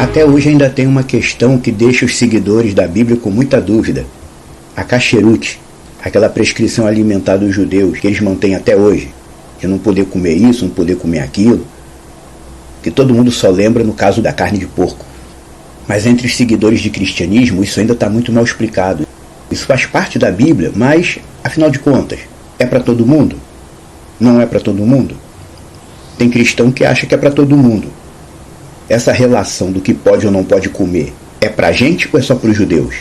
Até hoje ainda tem uma questão que deixa os seguidores da Bíblia com muita dúvida. A kasherut, aquela prescrição alimentar dos judeus que eles mantêm até hoje, de não poder comer isso, não poder comer aquilo, que todo mundo só lembra no caso da carne de porco. Mas entre os seguidores de cristianismo isso ainda está muito mal explicado. Isso faz parte da Bíblia, mas, afinal de contas, é para todo mundo? Não é para todo mundo? Tem cristão que acha que é para todo mundo. Essa relação do que pode ou não pode comer é para a gente ou é só para os judeus?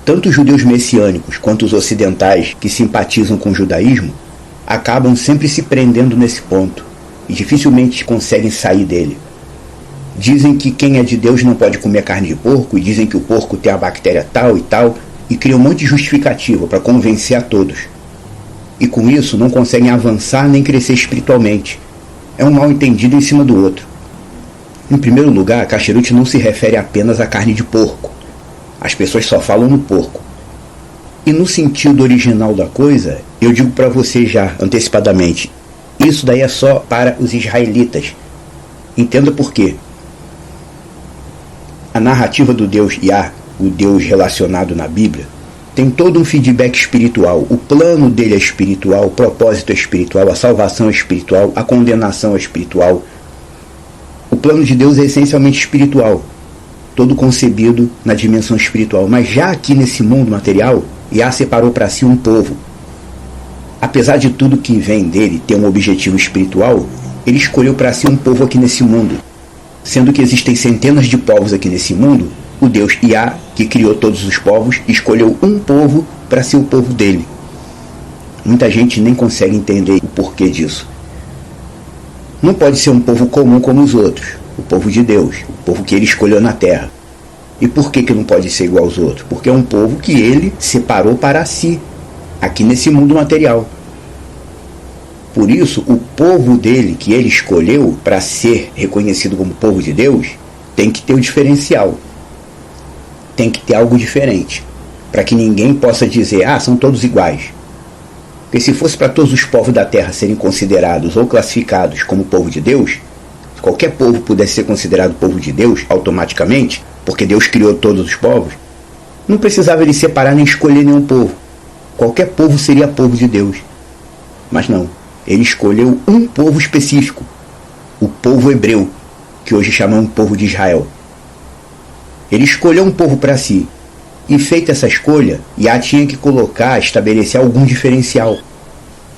Tanto os judeus messiânicos quanto os ocidentais que simpatizam com o judaísmo acabam sempre se prendendo nesse ponto e dificilmente conseguem sair dele. Dizem que quem é de Deus não pode comer carne de porco, e dizem que o porco tem a bactéria tal e tal, e criam um monte de justificativa para convencer a todos. E com isso não conseguem avançar nem crescer espiritualmente. É um mal entendido em cima do outro. Em primeiro lugar, a kasherut não se refere apenas à carne de porco. As pessoas só falam no porco. E no sentido original da coisa, eu digo para você já, antecipadamente, isso daí é só para os israelitas. Entenda por quê. A narrativa do Deus Yah, o Deus relacionado na Bíblia, tem todo um feedback espiritual. O plano dele é espiritual, o propósito é espiritual, a salvação é espiritual, a condenação é espiritual. O plano de Deus é essencialmente espiritual, todo concebido na dimensão espiritual. Mas já aqui nesse mundo material, Yah separou para si um povo. Apesar de tudo que vem dele ter um objetivo espiritual, ele escolheu para si um povo aqui nesse mundo. Sendo que existem centenas de povos aqui nesse mundo, o Deus Yah, que criou todos os povos, escolheu um povo para ser o povo dele. Muita gente nem consegue entender o porquê disso. Não pode ser um povo comum como os outros, o povo de Deus, o povo que ele escolheu na terra. E por que não pode ser igual aos outros? Porque é um povo que ele separou para si, aqui nesse mundo material. Por isso, o povo dele, que ele escolheu para ser reconhecido como povo de Deus, tem que ter o diferencial. Tem que ter algo diferente, para que ninguém possa dizer, são todos iguais. Porque se fosse para todos os povos da terra serem considerados ou classificados como povo de Deus, se qualquer povo pudesse ser considerado povo de Deus automaticamente, porque Deus criou todos os povos, não precisava ele separar nem escolher nenhum povo. Qualquer povo seria povo de Deus. Mas não, ele escolheu um povo específico, o povo hebreu, que hoje chamamos povo de Israel. Ele escolheu um povo para si. E feita essa escolha, Yah tinha que estabelecer algum diferencial,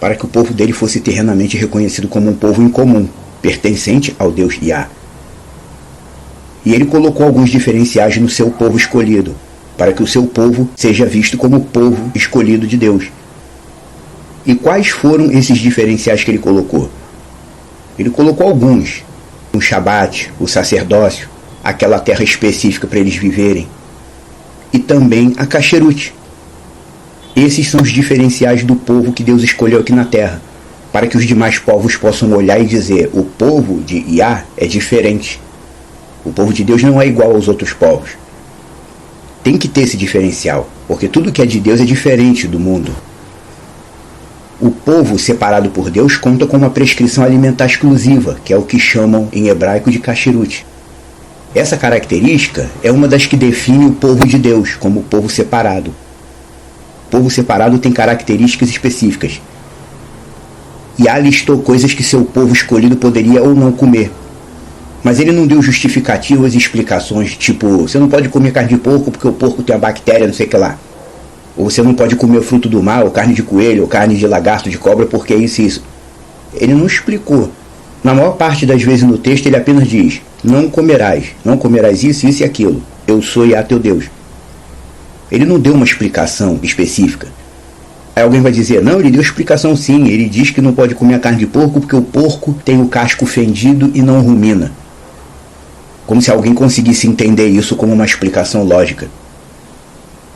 para que o povo dele fosse terrenamente reconhecido como um povo incomum, pertencente ao Deus Yah. E ele colocou alguns diferenciais no seu povo escolhido, para que o seu povo seja visto como o povo escolhido de Deus. E quais foram esses diferenciais que ele colocou? Ele colocou alguns: o Shabat, o sacerdócio, aquela terra específica para eles viverem, e também a kasherut. Esses são os diferenciais do povo que Deus escolheu aqui na terra, para que os demais povos possam olhar e dizer, o povo de Yah é diferente. O povo de Deus não é igual aos outros povos. Tem que ter esse diferencial, porque tudo que é de Deus é diferente do mundo. O povo separado por Deus conta com uma prescrição alimentar exclusiva, que é o que chamam em hebraico de kasherut. Essa característica é uma das que define o povo de Deus como o povo separado. O povo separado tem características específicas. Yah listou coisas que seu povo escolhido poderia ou não comer. Mas ele não deu justificativas e explicações, tipo, você não pode comer carne de porco porque o porco tem a bactéria, não sei o que lá. Ou você não pode comer fruto do mar, ou carne de coelho, ou carne de lagarto, de cobra, porque é isso e isso. Ele não explicou. Na maior parte das vezes no texto ele apenas diz, não comerás isso, isso e aquilo. Eu sou Yah teu Deus. Ele não deu uma explicação específica. Aí alguém vai dizer, não, ele deu explicação sim, ele diz que não pode comer a carne de porco porque o porco tem o casco fendido e não rumina. Como se alguém conseguisse entender isso como uma explicação lógica.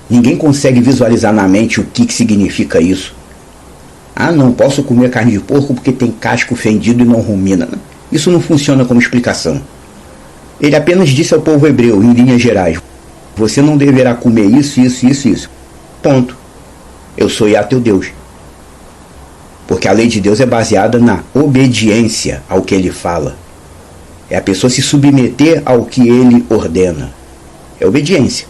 Ninguém consegue visualizar na mente o que significa isso. Não posso comer carne de porco porque tem casco fendido e não rumina. Isso não funciona como explicação. Ele apenas disse ao povo hebreu, em linhas gerais, você não deverá comer isso, isso, isso, isso. Ponto. Eu sou Yah teu Deus. Porque a lei de Deus é baseada na obediência ao que ele fala. É a pessoa se submeter ao que ele ordena. É obediência.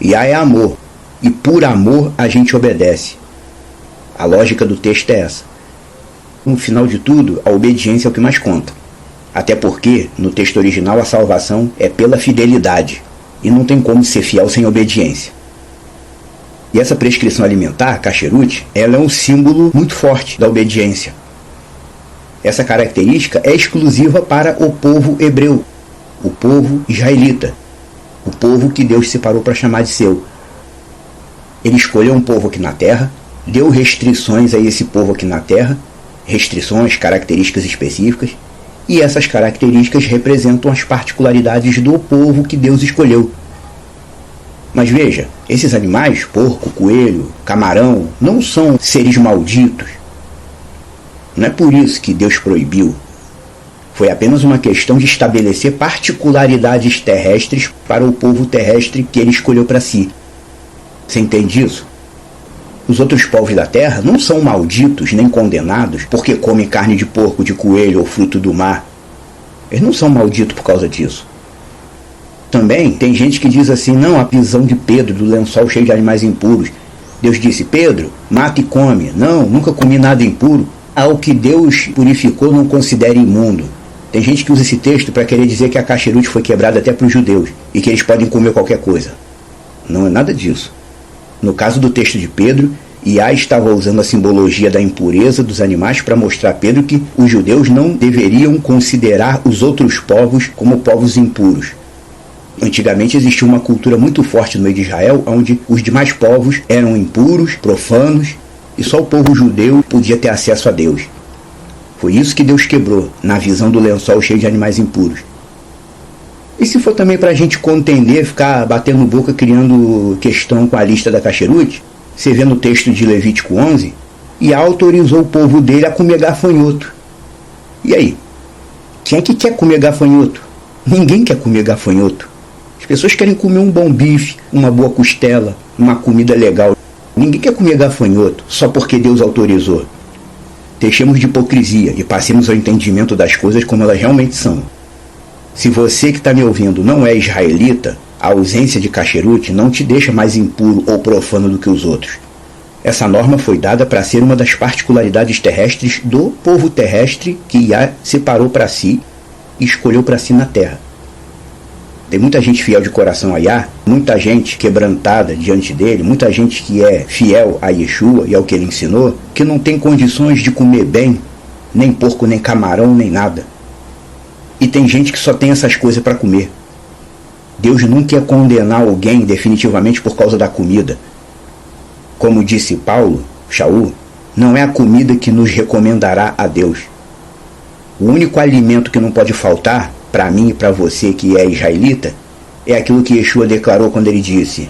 Yah é amor. E por amor a gente obedece. A lógica do texto é essa. No final de tudo, a obediência é o que mais conta. Até porque, no texto original, a salvação é pela fidelidade. E não tem como ser fiel sem obediência. E essa prescrição alimentar, kasherut, ela é um símbolo muito forte da obediência. Essa característica é exclusiva para o povo hebreu, o povo israelita, o povo que Deus separou para chamar de seu. Ele escolheu um povo aqui na terra, deu restrições a esse povo aqui na terra, restrições, características específicas, e essas características representam as particularidades do povo que Deus escolheu. Mas veja, esses animais, porco, coelho, camarão, não são seres malditos. Não é por isso que Deus proibiu. Foi apenas uma questão de estabelecer particularidades terrestres para o povo terrestre que ele escolheu para si. Você entende isso? Os outros povos da terra não são malditos nem condenados porque comem carne de porco, de coelho ou fruto do mar. Eles não são malditos por causa disso. Também tem gente que diz assim, não, a visão de Pedro do lençol cheio de animais impuros. Deus disse, Pedro, mata e come. Não, nunca comi nada impuro. Ao que Deus purificou não considere imundo. Tem gente que usa esse texto para querer dizer que a kasherut foi quebrada até para os judeus e que eles podem comer qualquer coisa. Não é nada disso. No caso do texto de Pedro, Yah estava usando a simbologia da impureza dos animais para mostrar a Pedro que os judeus não deveriam considerar os outros povos como povos impuros. Antigamente existia uma cultura muito forte no meio de Israel, onde os demais povos eram impuros, profanos, e só o povo judeu podia ter acesso a Deus. Foi isso que Deus quebrou, na visão do lençol cheio de animais impuros. E se for também para a gente contender, ficar batendo boca, criando questão com a lista da kasherut, você vê no texto de Levítico 11, Yah autorizou o povo dele a comer gafanhoto. E aí? Quem é que quer comer gafanhoto? Ninguém quer comer gafanhoto. As pessoas querem comer um bom bife, uma boa costela, uma comida legal. Ninguém quer comer gafanhoto só porque Deus autorizou. Deixemos de hipocrisia e passemos ao entendimento das coisas como elas realmente são. Se você que está me ouvindo não é israelita, a ausência de kasherut não te deixa mais impuro ou profano do que os outros. Essa norma foi dada para ser uma das particularidades terrestres do povo terrestre que Yah separou para si e escolheu para si na terra. Tem muita gente fiel de coração a Yah, muita gente quebrantada diante dele, muita gente que é fiel a Yeshua e ao que ele ensinou, que não tem condições de comer bem, nem porco, nem camarão, nem nada. E tem gente que só tem essas coisas para comer. Deus nunca ia condenar alguém definitivamente por causa da comida. Como disse Paulo, Shaul, não é a comida que nos recomendará a Deus. O único alimento que não pode faltar, para mim e para você que é israelita, é aquilo que Yeshua declarou quando ele disse: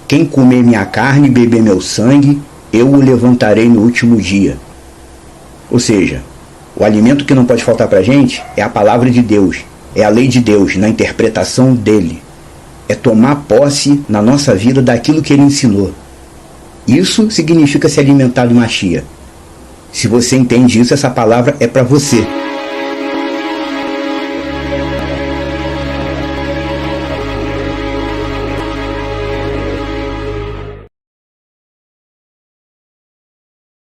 quem comer minha carne e beber meu sangue, eu o levantarei no último dia. Ou seja, o alimento que não pode faltar para a gente é a palavra de Deus, é a lei de Deus na interpretação dele. É tomar posse na nossa vida daquilo que ele ensinou. Isso significa se alimentar do Mashiach. Se você entende isso, essa palavra é para você.